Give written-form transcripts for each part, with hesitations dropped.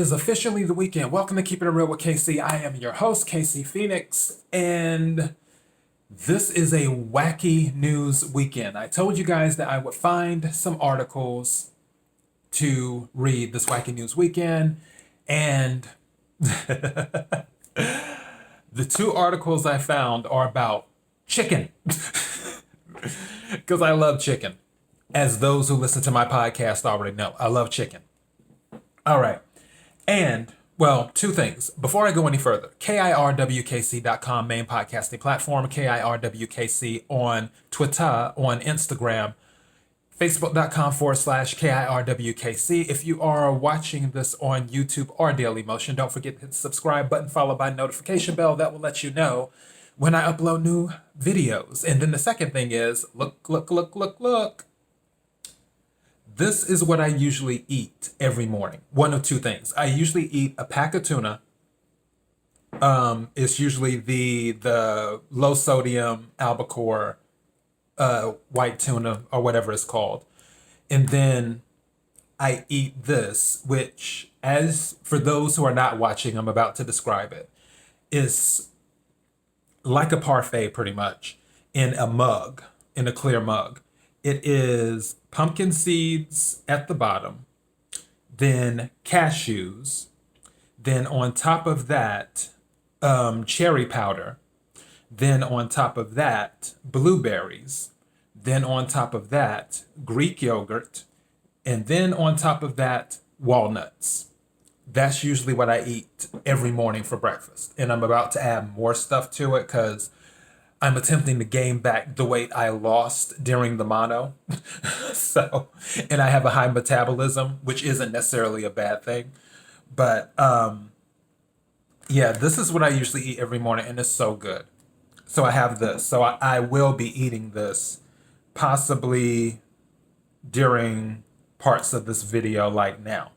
is officially the weekend. Welcome to Keeping It Real with KC. I am your host, KC Phoenix, and this is a wacky news weekend. I told you guys that I would find some articles to read this wacky news weekend, and the two articles I found are about chicken, because I love chicken. As those who listen to my podcast already know, I love chicken. All right. And, well, two things. Before I go any further, KIRWKC.com, main podcasting platform, KIRWKC on Twitter, on Instagram, Facebook.com/KIRWKC. If you are watching this on YouTube or Dailymotion, don't forget to hit the subscribe button followed by notification bell. That will let you know when I upload new videos. And then the second thing is, look. This is what I usually eat every morning. One of two things. I usually eat a pack of tuna. It's usually the low sodium albacore white tuna or whatever it's called. And then I eat this, which, as for those who are not watching, I'm about to describe it, is like a parfait pretty much in a mug, in a clear mug. It is pumpkin seeds at the bottom, then cashews, then on top of that, cherry powder, then on top of that, blueberries, then on top of that, Greek yogurt, and then on top of that, walnuts. That's usually what I eat every morning for breakfast. And I'm about to add more stuff to it because I'm attempting to gain back the weight I lost during the mono. And I have a high metabolism, which isn't necessarily a bad thing. But yeah, this is what I usually eat every morning, and it's so good. So I have this. So I will be eating this possibly during parts of this video like now.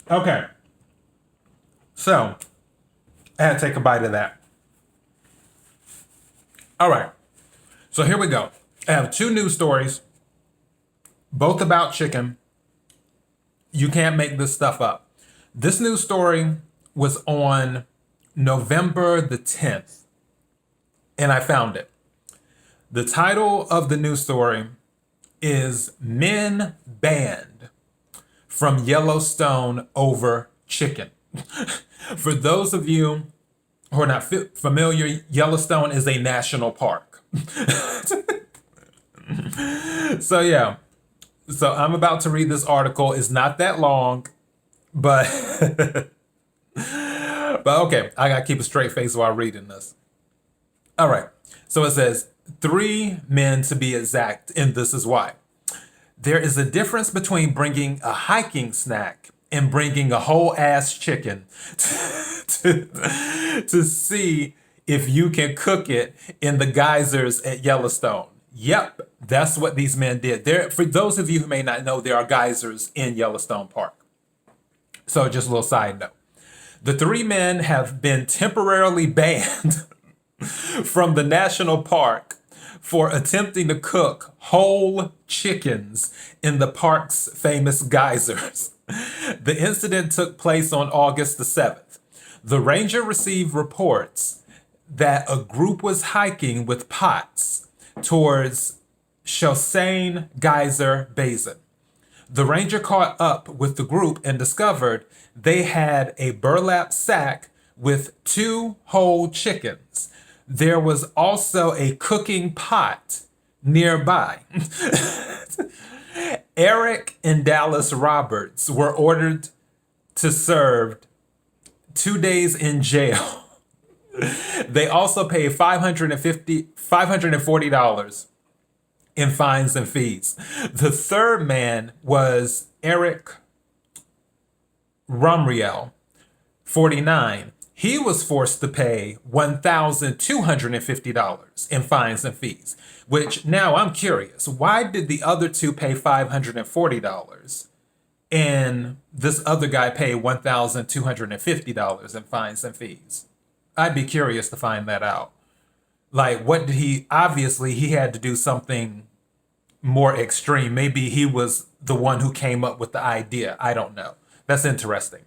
Okay. So I had to take a bite of that. All right. So here we go. I have two news stories, both about chicken. You can't make this stuff up. This news story was on November the 10th, and I found it. The title of the news story is Men Banned from Yellowstone Over Chicken. For those of you who are not familiar, Yellowstone is a national park. So yeah, so I'm about to read this article. It's not that long, but but okay, I gotta keep a straight face while reading this. All right, so it says 3 men to be exact, and this is why. There is a difference between bringing a hiking snack and bringing a whole ass chicken to see if you can cook it in the geysers at Yellowstone. Yep, that's what these men did. For those of you who may not know, there are geysers in Yellowstone Park. So just a little side note. The 3 men have been temporarily banned from the national park for attempting to cook whole chickens in the park's famous geysers. The incident took place on August the 7th. The ranger received reports that a group was hiking with pots towards Shosane Geyser Basin. The ranger caught up with the group and discovered they had a burlap sack with 2 whole chickens. There was also a cooking pot nearby. Eric and Dallas Roberts were ordered to serve 2 days in jail. They also paid $540 in fines and fees. The third man was Eric Rumriel, 49. He was forced to pay $1,250 in fines and fees, which now I'm curious. Why did the other two pay $540 and this other guy pay $1,250 in fines and fees? I'd be curious to find that out. Like, what did he, obviously he had to do something more extreme. Maybe he was the one who came up with the idea. I don't know. That's interesting.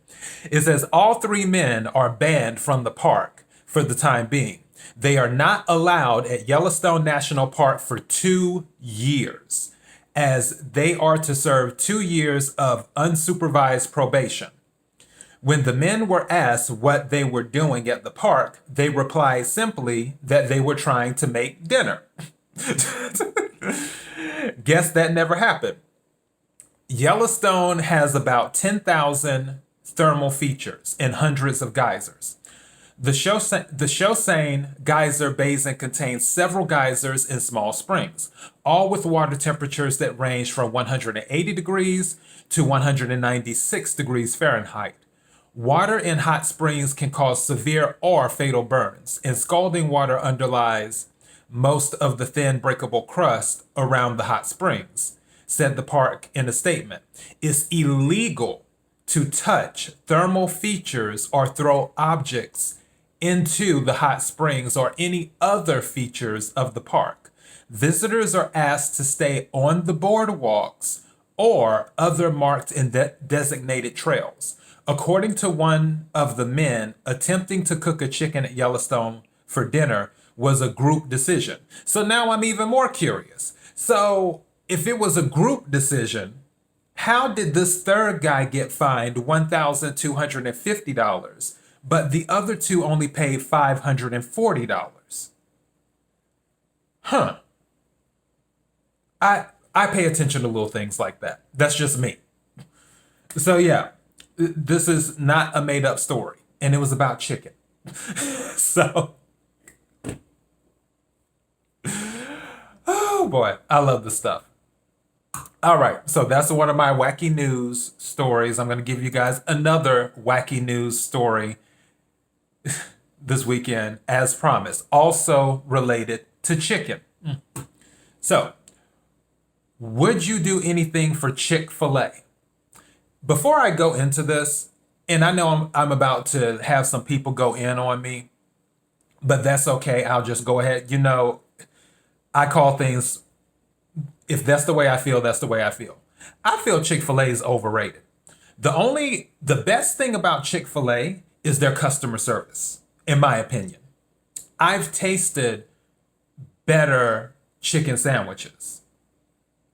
It says all three men are banned from the park for the time being. They are not allowed at Yellowstone National Park for 2 years, as they are to serve 2 years of unsupervised probation. When the men were asked what they were doing at the park, they replied simply that they were trying to make dinner. Guess that never happened. Yellowstone has about 10,000 thermal features and hundreds of geysers. The Shoshone Geyser Basin contains several geysers and small springs, all with water temperatures that range from 180 degrees to 196 degrees Fahrenheit. Water in hot springs can cause severe or fatal burns, and scalding water underlies most of the thin breakable crust around the hot springs, said the park in a statement. It's illegal to touch thermal features or throw objects into the hot springs or any other features of the park. Visitors are asked to stay on the boardwalks or other marked and designated trails. According to one of the men, attempting to cook a chicken at Yellowstone for dinner was a group decision. So now I'm even more curious. So if it was a group decision, how did this third guy get fined $1,250, but the other two only paid $540? Huh. I pay attention to little things like that. That's just me. So yeah, this is not a made up story, and it was about chicken. So, oh boy, I love this stuff. All right, so that's one of my wacky news stories. I'm going to give you guys another wacky news story this weekend, as promised, also related to chicken. So, would you do anything for Chick-fil-A? Before I go into this, and I know I'm about to have some people go in on me, but that's okay. I'll just go ahead. You know, I call things, if that's the way I feel, that's the way I feel. I feel Chick-fil-A is overrated. The best thing about Chick-fil-A is their customer service, in my opinion. I've tasted better chicken sandwiches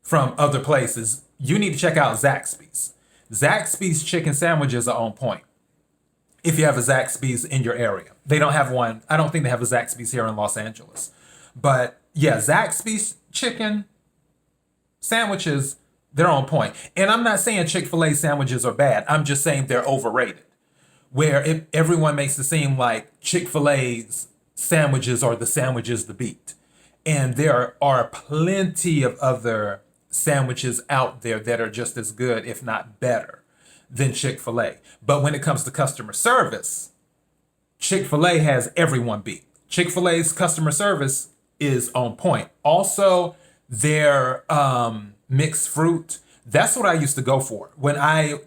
from other places. You need to check out Zaxby's. Zaxby's chicken sandwiches are on point. If you have a Zaxby's in your area. They don't have one. I don't think they have a Zaxby's here in Los Angeles. But yeah, Zaxby's chicken sandwiches, they're on point. And I'm not saying Chick-fil-A sandwiches are bad. I'm just saying they're overrated. Where everyone makes it seem like Chick-fil-A's sandwiches are the sandwiches to beat. And there are plenty of other sandwiches out there that are just as good, if not better, than Chick-fil-A. But when it comes to customer service, Chick-fil-A has everyone beat. Chick-fil-A's customer service is on point. Also, their mixed fruit, that's what I used to go for. When I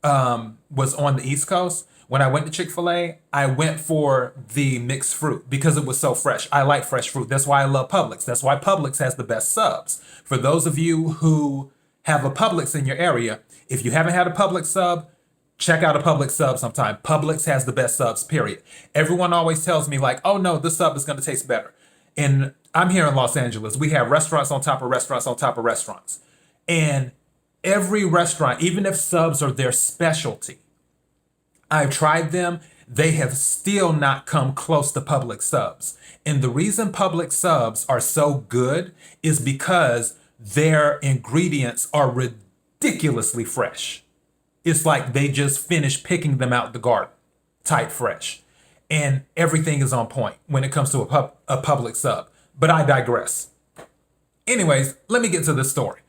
was on the East Coast, when I went to Chick-fil-A, I went for the mixed fruit because it was so fresh. I like fresh fruit. That's why I love Publix. That's why Publix has the best subs. For those of you who have a Publix in your area, if you haven't had a Publix sub, check out a Publix sub sometime. Publix has the best subs, period. Everyone always tells me like, oh no, this sub is going to taste better. And I'm here in Los Angeles. We have restaurants on top of restaurants on top of restaurants. And every restaurant, even if subs are their specialty, I've tried them. They have still not come close to Publix subs. And the reason Publix subs are so good is because their ingredients are ridiculously fresh. It's like they just finished picking them out the garden, type fresh. And everything is on point when it comes to a Publix sub. But I digress. Anyways, let me get to this story.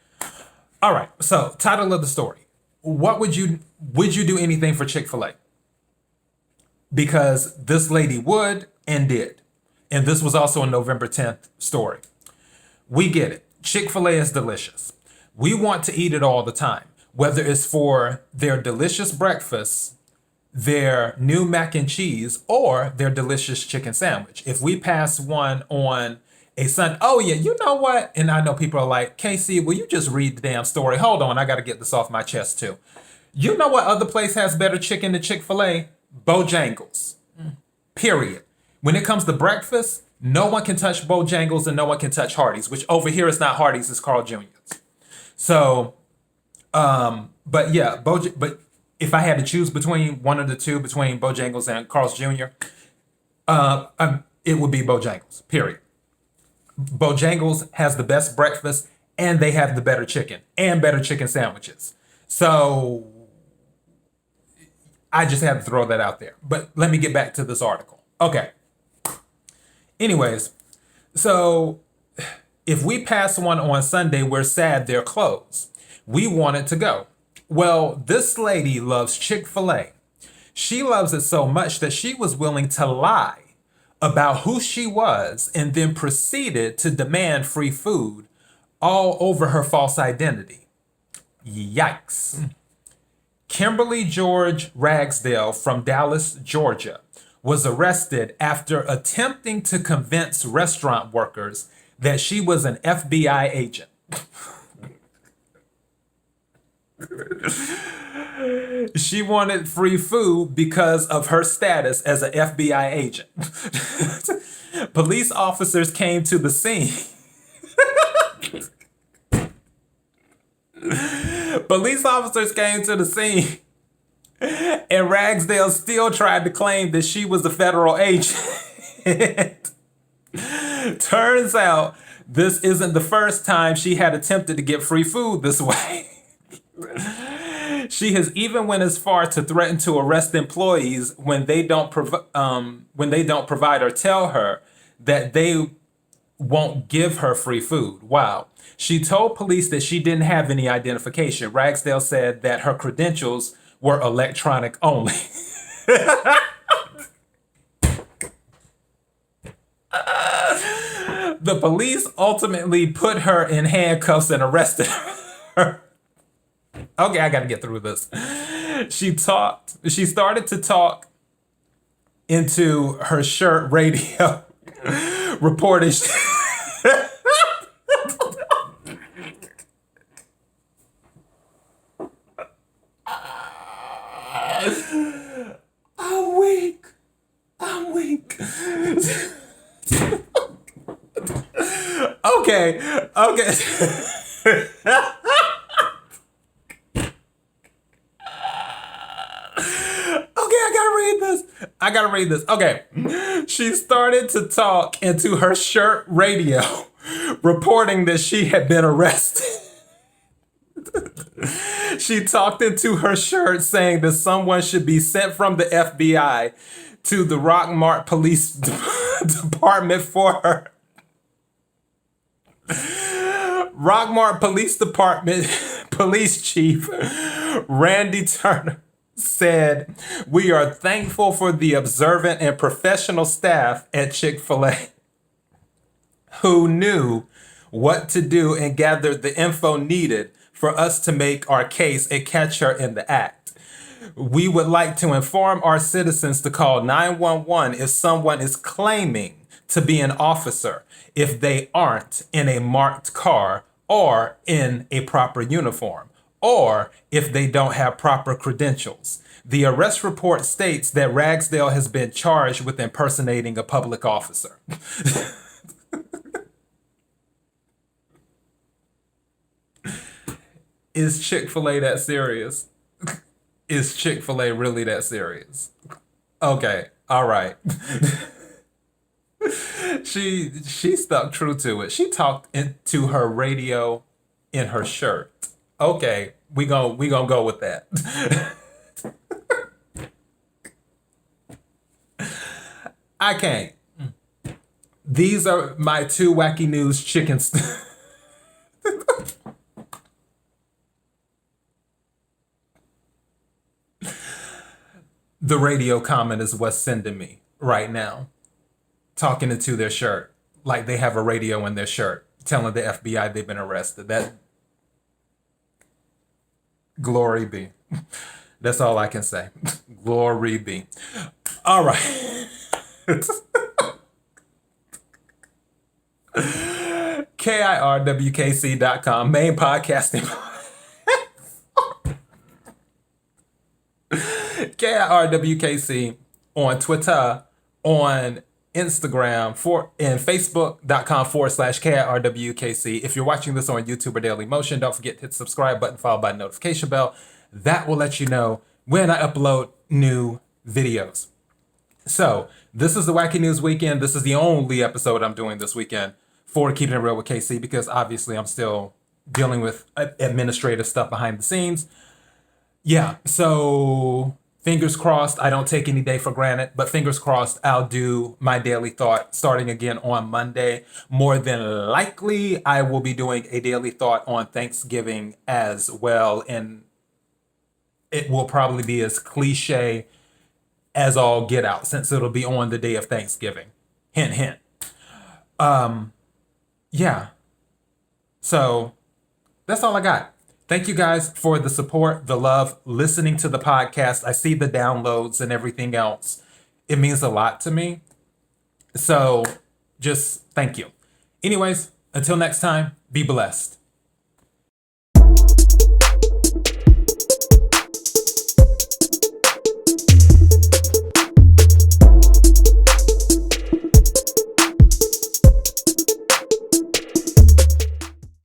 All right, so title of the story. Would you do anything for Chick-fil-A? Because this lady would and did. And this was also a November 10th story. We get it. Chick-fil-A is delicious. We want to eat it all the time, whether it's for their delicious breakfast, their new mac and cheese, or their delicious chicken sandwich. If we pass one on a Sun. Oh yeah, you know what? And I know people are like, KC, will you just read the damn story? Hold on, I got to get this off my chest too. You know what other place has better chicken than Chick-fil-A? Bojangles. Period. When it comes to breakfast, no one can touch Bojangles and no one can touch Hardee's, which over here is not Hardee's, it's Carl Jr.'s. So, but yeah, but if I had to choose between one of the two, between Bojangles and Carl's Jr., it would be Bojangles, period. Bojangles has the best breakfast and they have the better chicken and better chicken sandwiches. So I just had to throw that out there. But let me get back to this article. Okay. Anyways, so if we pass one on Sunday, we're sad they're closed. We wanted to go. Well, this lady loves Chick-fil-A. She loves it so much that she was willing to lie about who she was and then proceeded to demand free food all over her false identity. Yikes. Kimberly George Ragsdale from Dallas, Georgia, was arrested after attempting to convince restaurant workers that she was an FBI agent. She wanted free food because of her status as an FBI agent. Police officers came to the scene. Police officers came to the scene, and Ragsdale still tried to claim that she was a federal agent. Turns out this isn't the first time she had attempted to get free food this way. She has even went as far to threaten to arrest employees when they don't provide or tell her that they won't give her free food. Wow. She told police that she didn't have any identification. Ragsdale said that her credentials were electronic only. The police ultimately put her in handcuffs and arrested her. Okay, I gotta get through this. She started to talk into her shirt radio, reporting. I'm weak. I'm weak. Okay. I gotta read this. Okay. She started to talk into her shirt radio, reporting that she had been arrested. She talked into her shirt saying that someone should be sent from the FBI to the Rockmart Police Department for her. Rockmart Police Department Police Chief Randy Turner said, "We are thankful for the observant and professional staff at Chick-fil-A who knew what to do and gathered the info needed for us to make our case and catch her in the act. We would like to inform our citizens to call 911 if someone is claiming to be an officer, if they aren't in a marked car or in a proper uniform, or if they don't have proper credentials. The arrest report states that Ragsdale has been charged with impersonating a public officer." Is Chick-fil-A that serious? Is Chick-fil-A really that serious? Okay, all right. She stuck true to it. She talked into her radio in her shirt. Okay, we gonna go with that. I can't. These are my two wacky news chickens. The radio comment is what's sending me right now. Talking into their shirt. Like they have a radio in their shirt. Telling the FBI they've been arrested. That glory be. That's all I can say. Glory be. All right. KIRWKC.com, main podcasting. KIRWKC on Twitter, on Instagram, and Facebook.com/KIRWKC. If you're watching this on YouTube or Daily Motion, don't forget to hit the subscribe button followed by the notification bell. That will let you know when I upload new videos. So this is the Wacky News Weekend. This is the only episode I'm doing this weekend for Keeping It Real with KC, because obviously I'm still dealing with administrative stuff behind the scenes. Yeah, so fingers crossed, I don't take any day for granted, but fingers crossed I'll do my daily thought starting again on Monday. More than likely, I will be doing a daily thought on Thanksgiving as well, and it will probably be as cliche as all get out, since it'll be on the day of Thanksgiving. Hint, hint. Yeah. So that's all I got. Thank you guys for the support, the love, listening to the podcast. I see the downloads and everything else. It means a lot to me. So just thank you. Anyways, until next time, be blessed.